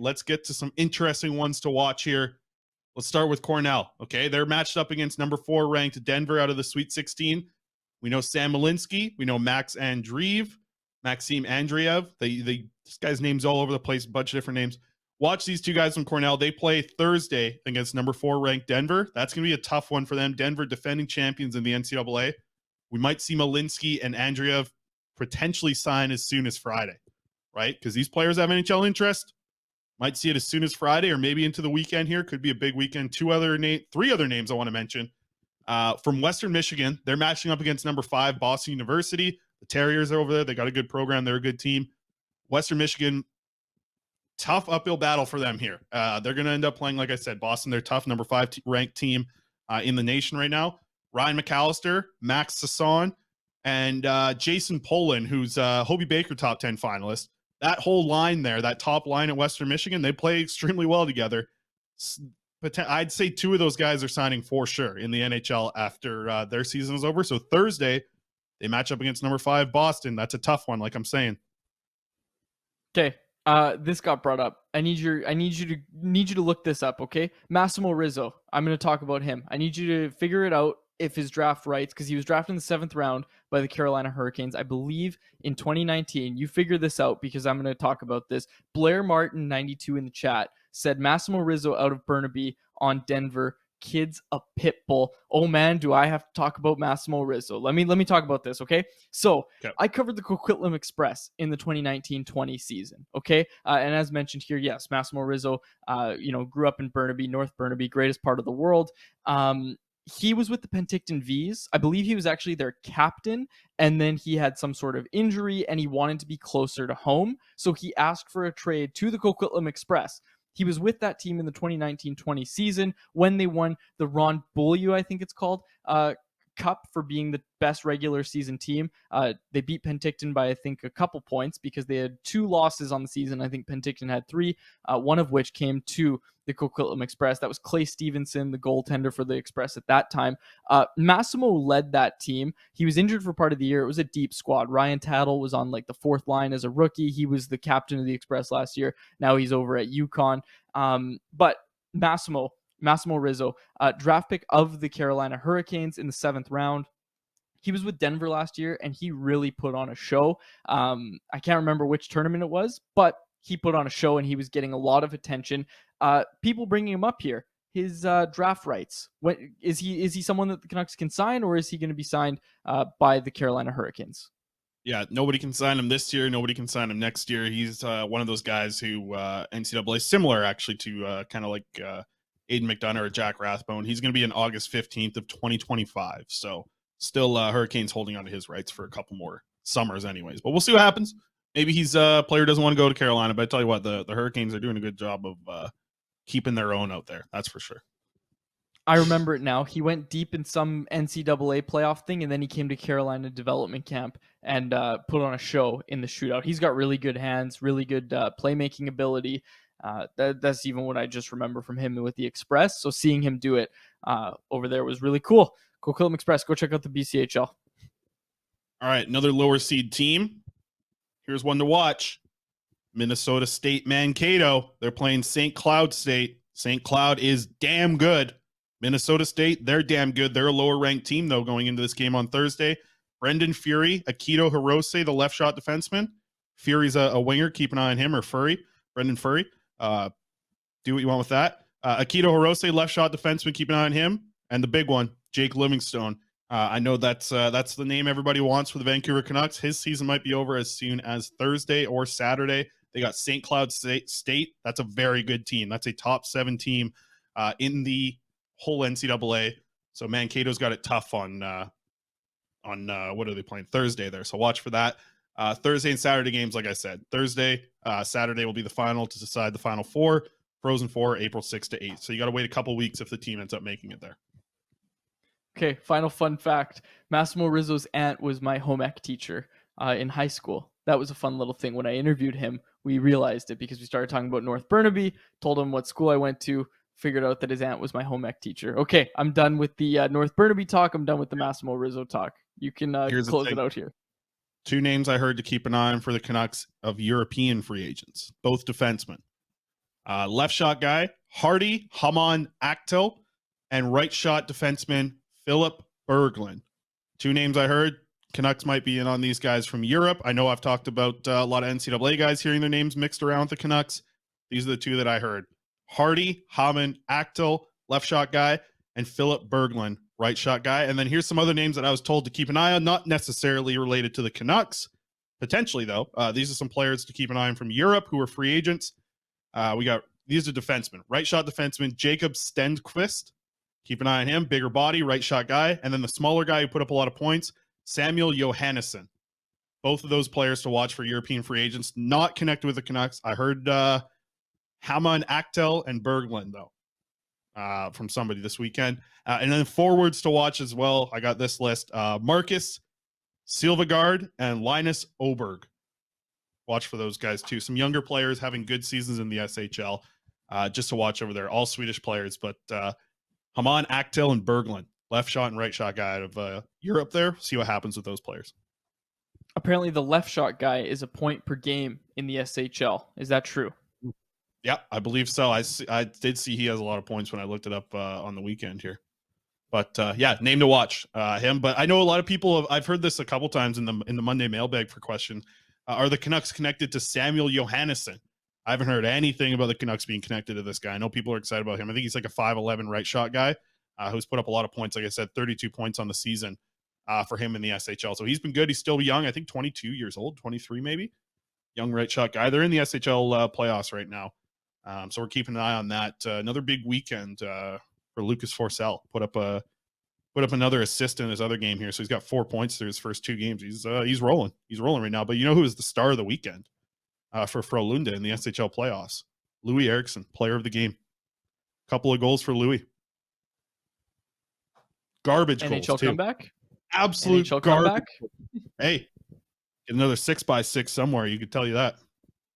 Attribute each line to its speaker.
Speaker 1: Let's get to some interesting ones to watch here. Let's start with Cornell. Okay, they're matched up against number 4 ranked Denver out of the Sweet 16. We know Sam Malinsky. We know Maxim Andreev. This guy's name's all over the place, a bunch of different names. Watch these two guys from Cornell. They play Thursday against number 4 ranked Denver. That's going to be a tough one for them. Denver, defending champions in the NCAA. We might see Malinsky and Andreev potentially sign as soon as Friday, right? Because these players have NHL interest. Might see it as soon as Friday or maybe into the weekend here. Could be a big weekend. 3 other names I want to mention. From Western Michigan, they're matching up against number 5 Boston University. The Terriers are over there. They got a good program. They're a good team. Western Michigan, tough uphill battle for them here. They're going to end up playing, like I said, Boston. They're tough, number 5 ranked team in the nation right now. Ryan McAllister, Max Sasson, and Jason Polin, who's Hobey Baker top 10 finalist. That whole line there, that top line at Western Michigan, they play extremely well together. I'd say 2 of those guys are signing for sure in the NHL after their season is over. So Thursday, they match up against number 5 Boston. That's a tough one, like I'm saying.
Speaker 2: Okay, this got brought up. I need you to look this up. Okay, Massimo Rizzo. I'm going to talk about him. I need you to figure it out if his draft rights, because he was drafted in the 7th round by the Carolina Hurricanes, I believe, in 2019. You figure this out because I'm going to talk about this. Blair Martin 92 in the chat said Massimo Rizzo out of Burnaby on Denver. Kid's a pit bull. Oh man, do I have to talk about Massimo Rizzo? Let me talk about this, okay? So I covered the Coquitlam Express in the 2019-20 season, okay? And as mentioned here, yes, Massimo Rizzo, grew up in Burnaby, North Burnaby, greatest part of the world. He was with the Penticton Vs. I believe he was actually their captain, and then he had some sort of injury, and he wanted to be closer to home, so he asked for a trade to the Coquitlam Express. He was with that team in the 2019-20 season when they won the Ron Beaulieu, I think it's called, Cup for being the best regular season team. They beat Penticton by, I think, a couple points because they had 2 losses on the season. I think Penticton had 3, one of which came to the Coquitlam Express. That was Clay Stevenson, the goaltender for the Express at that time. Massimo led that team. He was injured for part of the year. It was a deep squad. Ryan Tattle was on like the 4th line as a rookie. He was the captain of the Express last year. Now he's over at UConn. But Massimo Rizzo, draft pick of the Carolina Hurricanes in the 7th round. He was with Denver last year, and he really put on a show. I can't remember which tournament it was, but he put on a show, and he was getting a lot of attention. People bringing him up here. His draft rights. Is he someone that the Canucks can sign, or is he going to be signed by the Carolina Hurricanes?
Speaker 1: Yeah, nobody can sign him this year. Nobody can sign him next year. He's one of those guys who NCAA, similar actually to kind of like Aiden McDonough or Jack Rathbone. He's going to be in August 15th of 2025. So still Hurricanes holding on to his rights for a couple more summers anyways. But we'll see what happens. Maybe he's a player who doesn't want to go to Carolina. But I tell you what, the Hurricanes are doing a good job of keeping their own out there. That's for sure.
Speaker 2: I remember it now. He went deep in some NCAA playoff thing, and then he came to Carolina development camp and put on a show in the shootout. He's got really good hands, really good playmaking ability. That's even what I just remember from him with the Express. So seeing him do it over there was really cool. Coquitlam Express, go check out the BCHL.
Speaker 1: All right, another lower seed team. Here's one to watch. Minnesota State Mankato. They're playing St. Cloud State. St. Cloud is damn good. Minnesota State, they're damn good. They're a lower-ranked team, though, going into this game on Thursday. Brendan Fury, Akito Hirose, the left-shot defenseman. Fury's a winger. Keep an eye on him, or Furry. Brendan Furry. Do what you want with that. Akito Hirose, left-shot defenseman. Keep an eye on him. And the big one, Jake Livingstone. I know that's the name everybody wants for the Vancouver Canucks. His season might be over as soon as Thursday or Saturday. They got St. Cloud State. That's a very good team. That's a top 7 team in the whole NCAA. So Mankato's got it tough on what are they playing Thursday there. So watch for that. Thursday and Saturday games, like I said. Thursday, Saturday will be the final to decide the Final Four. Frozen Four, April 6th to 8th. So you got to wait a couple weeks if the team ends up making it there.
Speaker 2: Okay, final fun fact. Massimo Rizzo's aunt was my home ec teacher in high school. That was a fun little thing. When I interviewed him, we realized it because we started talking about North Burnaby, told him what school I went to, figured out that his aunt was my home ec teacher. Okay, I'm done with the North Burnaby talk. I'm done with the Massimo Rizzo talk. You can close it out here.
Speaker 1: 2 names I heard to keep an eye on for the Canucks of European free agents, both defensemen. Left shot guy, Hardy Haman Actel, and right shot defenseman, Philip Berglund. Two names I heard. Canucks might be in on these guys from Europe. I know I've talked about a lot of NCAA guys hearing their names mixed around with the Canucks. These are the two that I heard. Hardy Haman Actel, left shot guy, and Philip Berglund, right shot guy. And then here's some other names that I was told to keep an eye on, not necessarily related to the Canucks. Potentially, though. These are some players to keep an eye on from Europe who are free agents. These are defensemen. Right shot defenseman, Jacob Stenquist. Keep an eye on him. Bigger body, right shot guy. And then the smaller guy who put up a lot of points, Samuel Johannesson. Both of those players to watch for European free agents. Not connected with the Canucks. I heard Haman Actel and Berglund, though, from somebody this weekend. And then forwards to watch as well. I got this list. Marcus Silvegaard and Linus Oberg. Watch for those guys too. Some younger players having good seasons in the SHL. Just to watch over there. All Swedish players, but Haman Actel and Berglund, left shot and right shot guy out of Europe there. See what happens with those players.
Speaker 2: Apparently the left shot guy is a point per game in the SHL. Is that true?
Speaker 1: Yeah, I believe so. I did see he has a lot of points when I looked it up on the weekend here. But yeah, name to watch him. But I know a lot of people I've heard this a couple times in the Monday mailbag for question. Are the Canucks connected to Samuel Johannesson? I haven't heard anything about the Canucks being connected to this guy. I know people are excited about him. I think he's like a 5'11" right shot guy who's put up a lot of points. Like I said, 32 points on the season for him in the SHL. So he's been good. He's still young. I think 22 years old, 23 maybe. Young right shot guy. They're in the SHL playoffs right now. So we're keeping an eye on that. Another big weekend for Lucas Forsell. Put up another assist in his other game here. So he's got 4 points through his first two games. He's rolling. He's rolling right now. But you know who is the star of the weekend for Frölunda in the SHL playoffs? Louis Eriksson, player of the game. Couple of goals for Louis. Garbage
Speaker 2: NHL
Speaker 1: goals too.
Speaker 2: Comeback?
Speaker 1: Absolute
Speaker 2: NHL
Speaker 1: garbage.
Speaker 2: comeback?
Speaker 1: Hey, get another 6x6 somewhere. You could tell you that.